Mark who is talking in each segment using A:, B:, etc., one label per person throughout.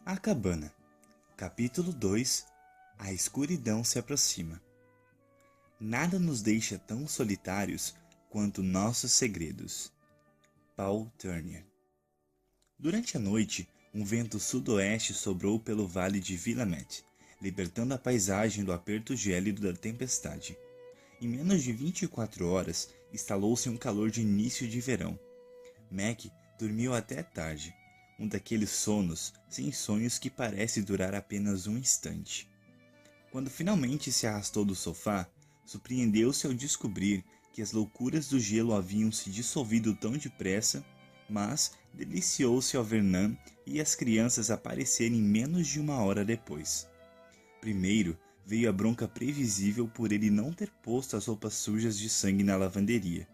A: A Cabana. Capítulo 2. A escuridão se aproxima. Nada nos deixa tão solitários quanto nossos segredos. Paul Turner. Durante a noite, um vento sudoeste soprou pelo vale de Willamette, libertando a paisagem do aperto gélido da tempestade. Em menos de 24 horas, instalou-se um calor de início de verão. Mac dormiu até tarde, um daqueles sonos sem sonhos que parece durar apenas um instante. Quando finalmente se arrastou do sofá, surpreendeu-se ao descobrir que as loucuras do gelo haviam se dissolvido tão depressa, mas deliciou-se ao ver Nan e as crianças aparecerem menos de uma hora depois. Primeiro veio a bronca previsível por ele não ter posto as roupas sujas de sangue na lavanderia.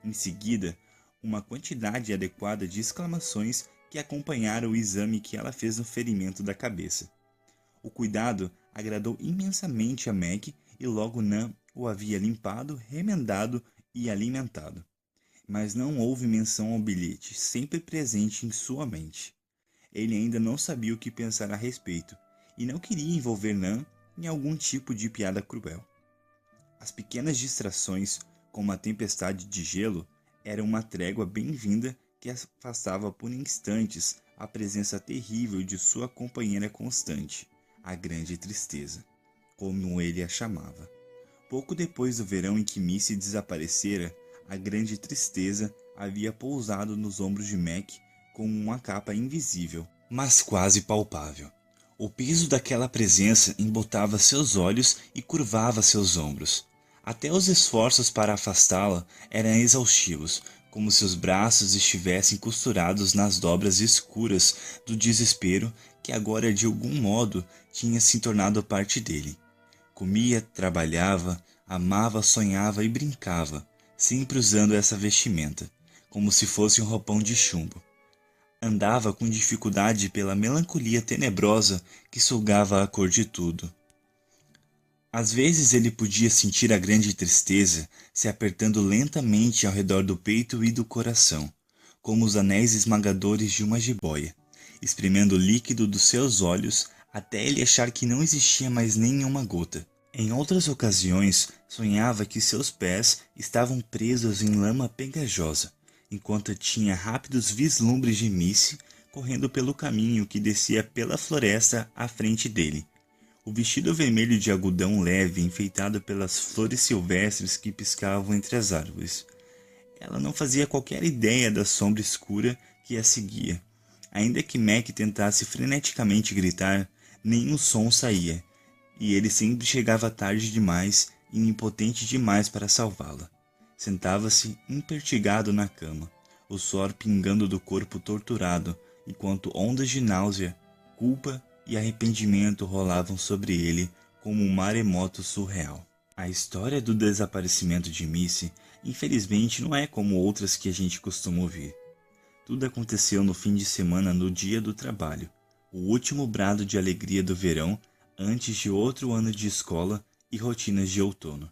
A: Em seguida, uma quantidade adequada de exclamações que acompanharam o exame que ela fez no ferimento da cabeça. O cuidado agradou imensamente a Mac e logo Nan o havia limpado, remendado e alimentado. Mas não houve menção ao bilhete, sempre presente em sua mente. Ele ainda não sabia o que pensar a respeito, e não queria envolver Nan em algum tipo de piada cruel. As pequenas distrações, como a tempestade de gelo, eram uma trégua bem-vinda que afastava por instantes a presença terrível de sua companheira constante, a Grande Tristeza, como ele a chamava. Pouco depois do verão em que Missy desaparecera, a Grande Tristeza havia pousado nos ombros de Mac como uma capa invisível, mas quase palpável. O peso daquela presença embotava seus olhos e curvava seus ombros. Até os esforços para afastá-la eram exaustivos, como se os braços estivessem costurados nas dobras escuras do desespero que agora de algum modo tinha se tornado parte dele. Comia, trabalhava, amava, sonhava e brincava, sempre usando essa vestimenta, como se fosse um roupão de chumbo. Andava com dificuldade pela melancolia tenebrosa que sugava a cor de tudo. Às vezes ele podia sentir a grande tristeza se apertando lentamente ao redor do peito e do coração, como os anéis esmagadores de uma jiboia, espremendo o líquido dos seus olhos até ele achar que não existia mais nenhuma gota. Em outras ocasiões, sonhava que seus pés estavam presos em lama pegajosa, enquanto tinha rápidos vislumbres de Missy correndo pelo caminho que descia pela floresta à frente dele. O vestido vermelho de algodão leve enfeitado pelas flores silvestres que piscavam entre as árvores. Ela não fazia qualquer ideia da sombra escura que a seguia. Ainda que Mac tentasse freneticamente gritar, nenhum som saía, e ele sempre chegava tarde demais e impotente demais para salvá-la. Sentava-se impertigado na cama, o suor pingando do corpo torturado, enquanto ondas de náusea, culpa e arrependimento rolavam sobre ele como um maremoto surreal. A história do desaparecimento de Missy, infelizmente, não é como outras que a gente costuma ouvir. Tudo aconteceu no fim de semana no dia do trabalho, o último brado de alegria do verão antes de outro ano de escola e rotinas de outono.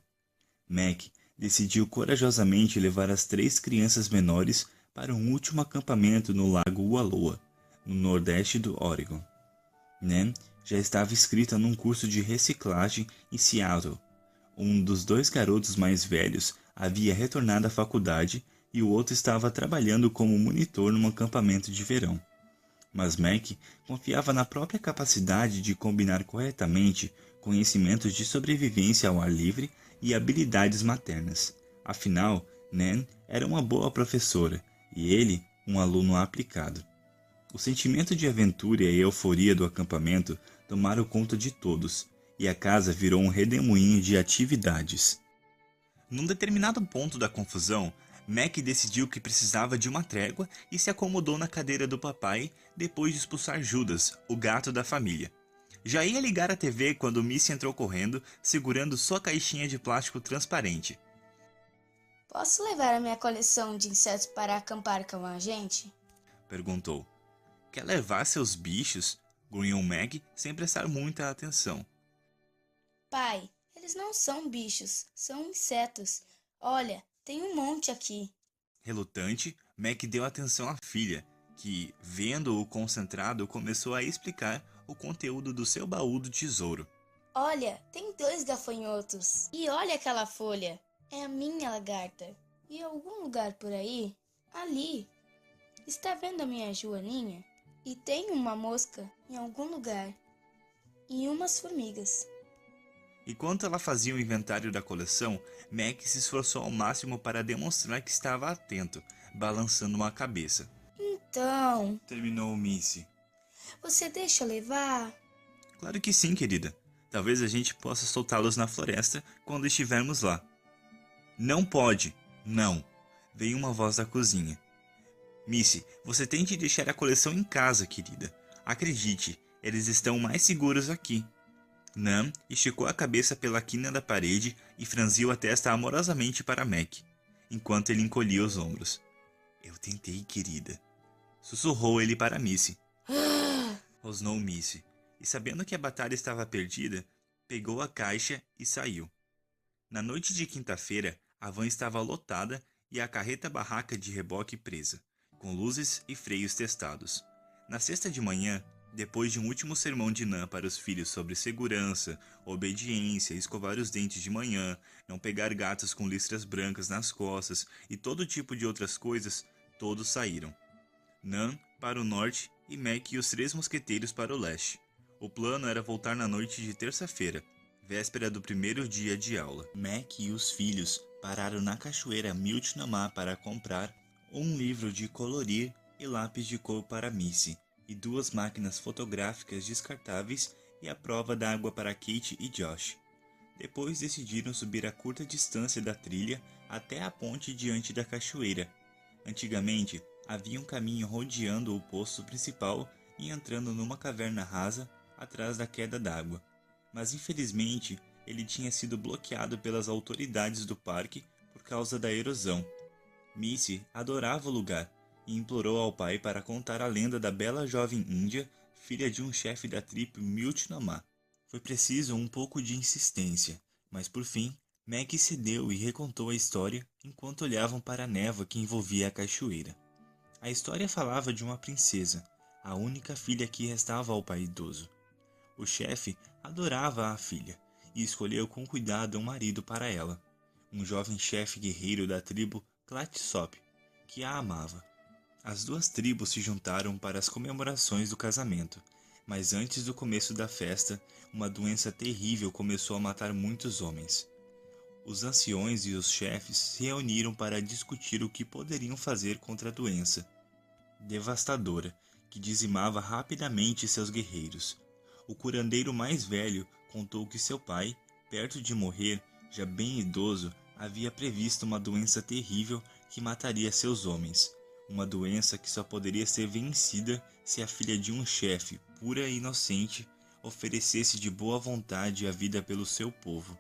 A: Mac decidiu corajosamente levar as 3 crianças menores para um último acampamento no lago Wallowa, no nordeste do Oregon. Nan já estava inscrita num curso de reciclagem em Seattle. Um dos 2 garotos mais velhos havia retornado à faculdade e o outro estava trabalhando como monitor num acampamento de verão. Mas Mac confiava na própria capacidade de combinar corretamente conhecimentos de sobrevivência ao ar livre e habilidades maternas. Afinal, Nan era uma boa professora e ele um aluno aplicado. O sentimento de aventura e a euforia do acampamento tomaram conta de todos, e a casa virou um redemoinho de atividades. Num determinado ponto da confusão, Mac decidiu que precisava de uma trégua e se acomodou na cadeira do papai depois de expulsar Judas, o gato da família. Já ia ligar a TV quando Missy entrou correndo, segurando sua caixinha de plástico transparente.
B: Posso levar a minha coleção de insetos para acampar com a gente?
A: Perguntou. Quer levar seus bichos? Grunhou Meg sem prestar muita atenção.
B: Pai, eles não são bichos, são insetos. Olha, tem um monte aqui.
A: Relutante, Mac deu atenção à filha, que, vendo-o concentrado, começou a explicar o conteúdo do seu baú do tesouro.
B: Olha, tem 2 gafanhotos. E olha aquela folha. É a minha lagarta. E em algum lugar por aí, ali, está vendo a minha joaninha? E tem uma mosca em algum lugar. E umas formigas.
A: Enquanto ela fazia o inventário da coleção, Mac se esforçou ao máximo para demonstrar que estava atento, balançando uma cabeça.
B: Então,
A: Terminou Missy.
B: você deixa eu levar?
A: Claro que sim, querida. Talvez a gente possa soltá-los na floresta quando estivermos lá. Não pode. Não. Veio uma voz da cozinha. Missy, você tem de deixar a coleção em casa, querida. Acredite, eles estão mais seguros aqui. Nan esticou a cabeça pela quina da parede e franziu a testa amorosamente para Mac, enquanto ele encolhia os ombros. Eu tentei, querida. Sussurrou ele para Missy. Rosnou Missy, e sabendo que a batalha estava perdida, pegou a caixa e saiu. Na noite de quinta-feira, a van estava lotada e a carreta-barraca de reboque presa, com luzes e freios testados. Na sexta de manhã, depois de um último sermão de Nan para os filhos sobre segurança, obediência, escovar os dentes de manhã, não pegar gatos com listras brancas nas costas e todo tipo de outras coisas, todos saíram. Nan para o norte e Mac e os 3 mosqueteiros para o leste. O plano era voltar na noite de terça-feira, véspera do primeiro dia de aula. Mac e os filhos pararam na cachoeira Multnomah para comprar um livro de colorir e lápis de cor para Missy, e 2 máquinas fotográficas descartáveis e a prova d'água para Kate e Josh. Depois decidiram subir a curta distância da trilha até a ponte diante da cachoeira. Antigamente, havia um caminho rodeando o poço principal e entrando numa caverna rasa atrás da queda d'água. Mas infelizmente, ele tinha sido bloqueado pelas autoridades do parque por causa da erosão. Missy adorava o lugar e implorou ao pai para contar a lenda da bela jovem índia, filha de um chefe da tribo Multnomah. Foi preciso um pouco de insistência, mas por fim, Mac cedeu e recontou a história enquanto olhavam para a névoa que envolvia a cachoeira. A história falava de uma princesa, a única filha que restava ao pai idoso. O chefe adorava a filha e escolheu com cuidado um marido para ela, um jovem chefe guerreiro da tribo Clatsop, que a amava. As 2 tribos se juntaram para as comemorações do casamento, mas antes do começo da festa, uma doença terrível começou a matar muitos homens. Os anciões e os chefes se reuniram para discutir o que poderiam fazer contra a doença devastadora que dizimava rapidamente seus guerreiros. O curandeiro mais velho contou que seu pai, perto de morrer, já bem idoso, havia previsto uma doença terrível que mataria seus homens. Uma doença que só poderia ser vencida se a filha de um chefe, pura e inocente, oferecesse de boa vontade a vida pelo seu povo.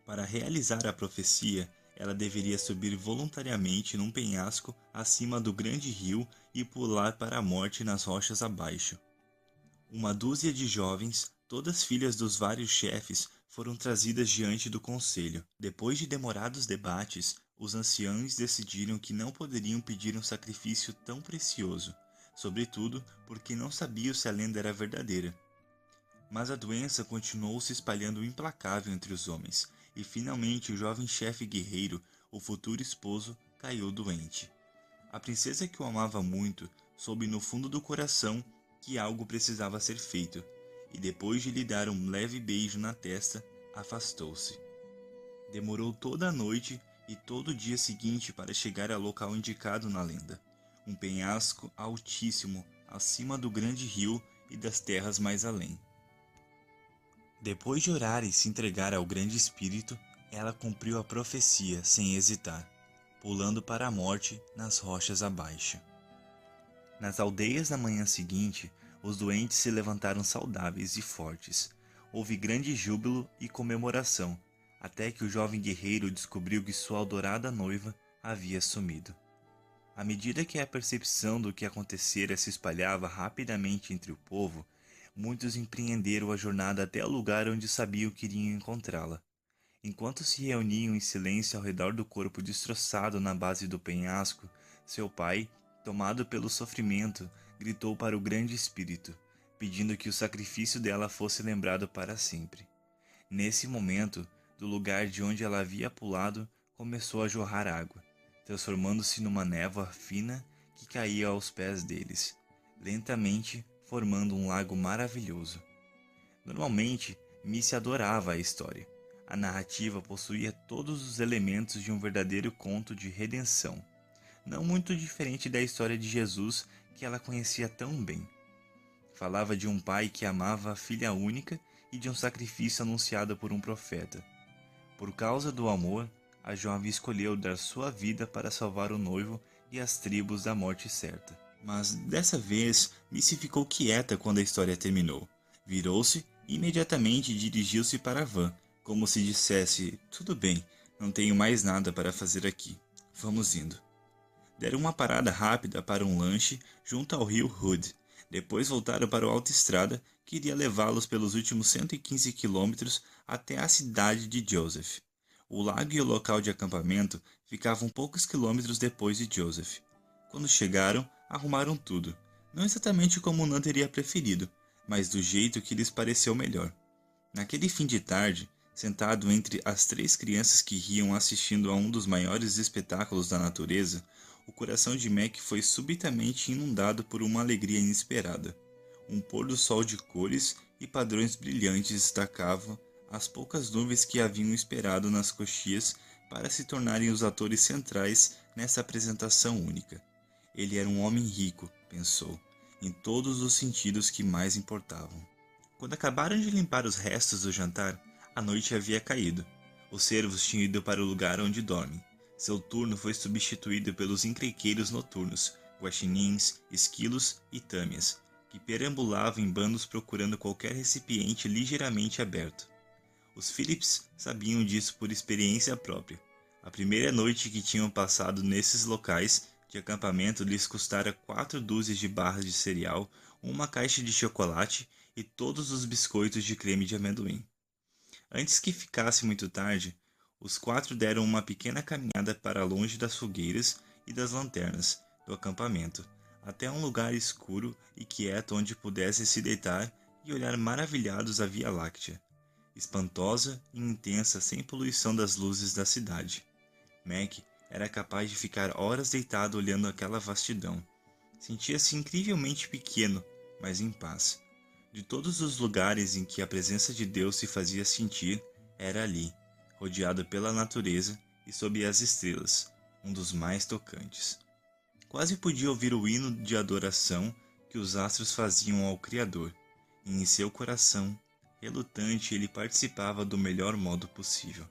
A: Para realizar a profecia, ela deveria subir voluntariamente num penhasco acima do grande rio e pular para a morte nas rochas abaixo. Uma dúzia de jovens, todas filhas dos vários chefes, foram trazidas diante do conselho. Depois de demorados debates, os anciãos decidiram que não poderiam pedir um sacrifício tão precioso, sobretudo porque não sabiam se a lenda era verdadeira. Mas a doença continuou se espalhando implacável entre os homens, e finalmente o jovem chefe guerreiro, o futuro esposo, caiu doente. A princesa, que o amava muito, soube no fundo do coração que algo precisava ser feito, e depois de lhe dar um leve beijo na testa, afastou-se. Demorou toda a noite e todo o dia seguinte para chegar ao local indicado na lenda, um penhasco altíssimo acima do grande rio e das terras mais além. Depois de orar e se entregar ao grande espírito, ela cumpriu a profecia sem hesitar, pulando para a morte nas rochas abaixo. Nas aldeias na manhã seguinte, os doentes se levantaram saudáveis e fortes. Houve grande júbilo e comemoração, até que o jovem guerreiro descobriu que sua adorada noiva havia sumido. À medida que a percepção do que acontecera se espalhava rapidamente entre o povo, muitos empreenderam a jornada até o lugar onde sabiam que iriam encontrá-la. Enquanto se reuniam em silêncio ao redor do corpo destroçado na base do penhasco, seu pai, Tomado pelo sofrimento, gritou para o grande espírito, pedindo que o sacrifício dela fosse lembrado para sempre. Nesse momento, do lugar de onde ela havia pulado, começou a jorrar água, transformando-se numa névoa fina que caía aos pés deles, lentamente formando um lago maravilhoso. Normalmente, Missy adorava a história. A narrativa possuía todos os elementos de um verdadeiro conto de redenção, não muito diferente da história de Jesus que ela conhecia tão bem. Falava de um pai que amava a filha única e de um sacrifício anunciado por um profeta. Por causa do amor, a jovem escolheu dar sua vida para salvar o noivo e as tribos da morte certa. Mas dessa vez, Missy ficou quieta quando a história terminou. Virou-se e imediatamente dirigiu-se para a van, como se dissesse: tudo bem, não tenho mais nada para fazer aqui. Vamos indo. Deram uma parada rápida para um lanche junto ao rio Hood. Depois voltaram para a autoestrada que iria levá-los pelos últimos 115 quilômetros até a cidade de Joseph. O lago e o local de acampamento ficavam poucos quilômetros depois de Joseph. Quando chegaram, arrumaram tudo. Não exatamente como Nan teria preferido, mas do jeito que lhes pareceu melhor. Naquele fim de tarde, sentado entre as 3 crianças que riam assistindo a um dos maiores espetáculos da natureza, o coração de Mac foi subitamente inundado por uma alegria inesperada. Um pôr-do-sol de cores e padrões brilhantes destacava as poucas nuvens que haviam esperado nas coxias para se tornarem os atores centrais nessa apresentação única. Ele era um homem rico, pensou, em todos os sentidos que mais importavam. Quando acabaram de limpar os restos do jantar, a noite havia caído. Os cervos tinham ido para o lugar onde dormem. Seu turno foi substituído pelos encrenqueiros noturnos, guaxinins, esquilos e tâmias, que perambulavam em bandos procurando qualquer recipiente ligeiramente aberto. Os Phillips sabiam disso por experiência própria. A primeira noite que tinham passado nesses locais de acampamento lhes custara 4 dúzias de barras de cereal, uma caixa de chocolate e todos os biscoitos de creme de amendoim. Antes que ficasse muito tarde, os 4 deram uma pequena caminhada para longe das fogueiras e das lanternas do acampamento, até um lugar escuro e quieto onde pudessem se deitar e olhar maravilhados a Via Láctea, espantosa e intensa sem poluição das luzes da cidade. Mac era capaz de ficar horas deitado olhando aquela vastidão. Sentia-se incrivelmente pequeno, mas em paz. De todos os lugares em que a presença de Deus se fazia sentir, era ali, rodeado pela natureza e sob as estrelas, um dos mais tocantes. Quase podia ouvir o hino de adoração que os astros faziam ao Criador, e em seu coração, relutante, ele participava do melhor modo possível.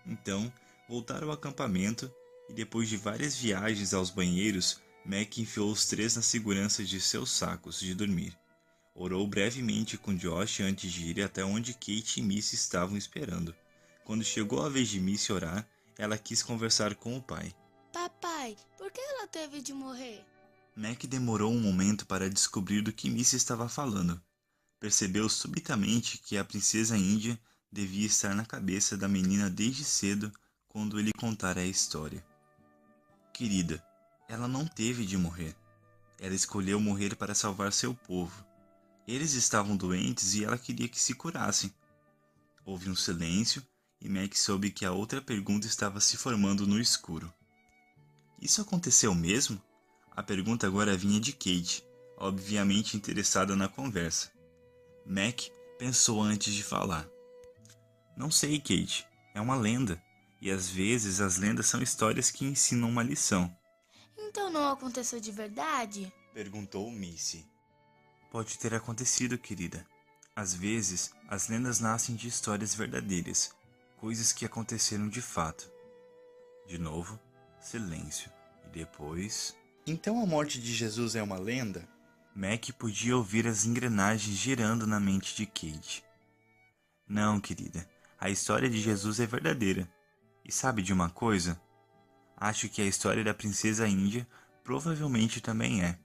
A: Então, voltaram ao acampamento e depois de várias viagens aos banheiros, Mac enfiou os 3 na segurança de seus sacos de dormir. Orou brevemente com Josh antes de ir até onde Kate e Missy estavam esperando. Quando chegou a vez de Missy orar, ela quis conversar com o pai.
B: Papai, por que ela teve de morrer?
A: Mac demorou um momento para descobrir do que Missy estava falando. Percebeu subitamente que a princesa índia devia estar na cabeça da menina desde cedo quando ele contara a história. Querida, ela não teve de morrer. Ela escolheu morrer para salvar seu povo. Eles estavam doentes e ela queria que se curassem. Houve um silêncio e Mac soube que a outra pergunta estava se formando no escuro. Isso aconteceu mesmo? A pergunta agora vinha de Kate, obviamente interessada na conversa. Mac pensou antes de falar. Não sei, Kate. É uma lenda. E às vezes as lendas são histórias que ensinam uma lição.
B: Então não aconteceu de verdade?
A: Perguntou Missy. Pode ter acontecido, querida. Às vezes, as lendas nascem de histórias verdadeiras, coisas que aconteceram de fato. De novo, silêncio. E depois... Então a morte de Jesus é uma lenda? Mac podia ouvir as engrenagens girando na mente de Kate. Não, querida. A história de Jesus é verdadeira. E sabe de uma coisa? Acho que a história da princesa índia provavelmente também é.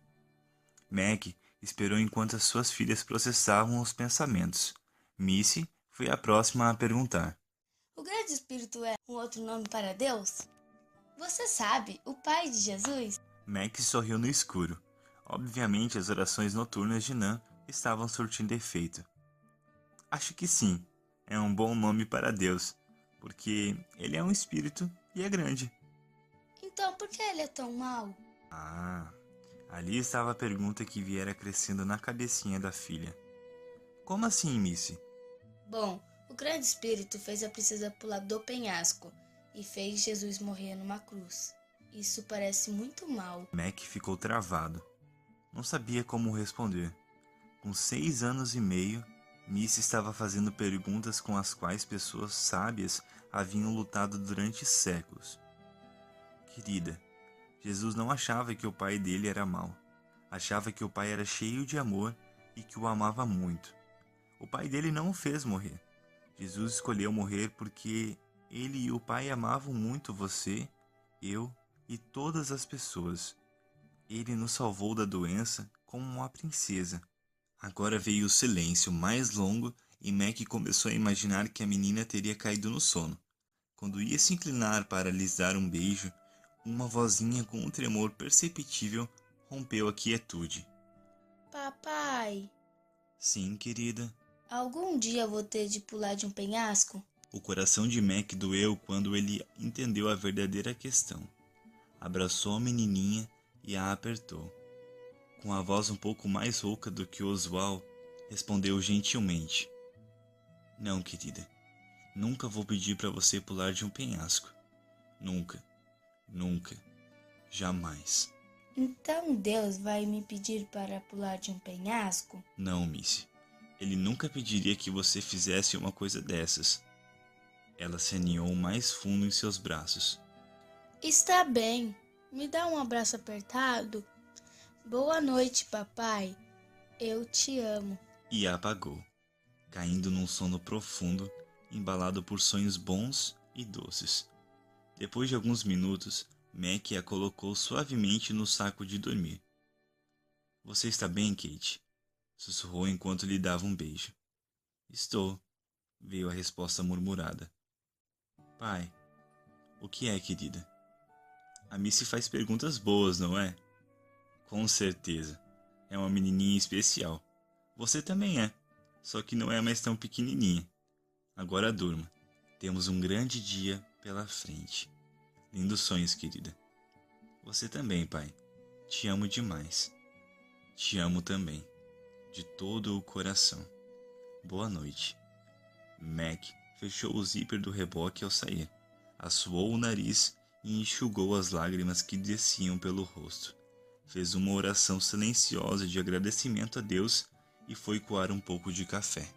A: Mac esperou enquanto as suas filhas processavam os pensamentos. Missy foi a próxima a perguntar.
B: O grande espírito é um outro nome para Deus? Você sabe, o pai de Jesus?
A: Mac sorriu no escuro. Obviamente as orações noturnas de Nan estavam surtindo efeito. Acho que sim, é um bom nome para Deus, porque ele é um espírito e é grande.
B: Então por que ele é tão mau?
A: Ah, ali estava a pergunta que viera crescendo na cabecinha da filha. Como assim, Missy?
B: Bom, o grande espírito fez a princesa pular do penhasco e fez Jesus morrer numa cruz. Isso parece muito mal.
A: Mac ficou travado. Não sabia como responder. Com 6 anos e meio, Missy estava fazendo perguntas com as quais pessoas sábias haviam lutado durante séculos. Querida, Jesus não achava que o pai dele era mau. Achava que o pai era cheio de amor e que o amava muito. O pai dele não o fez morrer. Jesus escolheu morrer porque ele e o pai amavam muito você, eu e todas as pessoas. Ele nos salvou da doença como uma princesa. Agora veio o silêncio mais longo e Mac começou a imaginar que a menina teria caído no sono. Quando ia se inclinar para lhes dar um beijo, uma vozinha com um tremor perceptível rompeu a quietude.
B: Papai,
A: Sim, querida.
B: algum dia eu vou ter de pular de um penhasco?
A: O coração de Mac doeu quando ele entendeu a verdadeira questão. Abraçou a menininha e a apertou. Com a voz um pouco mais rouca do que o usual, respondeu gentilmente: Não, querida. Nunca vou pedir para você pular de um penhasco. Nunca. Nunca. Jamais.
B: Então Deus vai me pedir para pular de um penhasco?
A: Não, Missy. Ele nunca pediria que você fizesse uma coisa dessas. Ela se aninhou mais fundo em seus braços.
B: Está bem. Me dá um abraço apertado? Boa noite, papai. Eu te amo.
A: E a apagou, caindo num sono profundo, embalado por sonhos bons e doces. Depois de alguns minutos, Mac a colocou suavemente no saco de dormir. Você está bem, Kate? Sussurrou enquanto lhe dava um beijo. Estou, veio a resposta murmurada. Pai, o que é, querida? A Missy faz perguntas boas, não é? Com certeza. É uma menininha especial. Você também é, só que não é mais tão pequenininha. Agora durma. Temos um grande dia pela frente. Lindos sonhos, querida. Você também, pai. Te amo demais. Te amo também. De todo o coração. Boa noite. Mac fechou o zíper do reboque ao sair. Assoou o nariz e enxugou as lágrimas que desciam pelo rosto. Fez uma oração silenciosa de agradecimento a Deus e foi coar um pouco de café.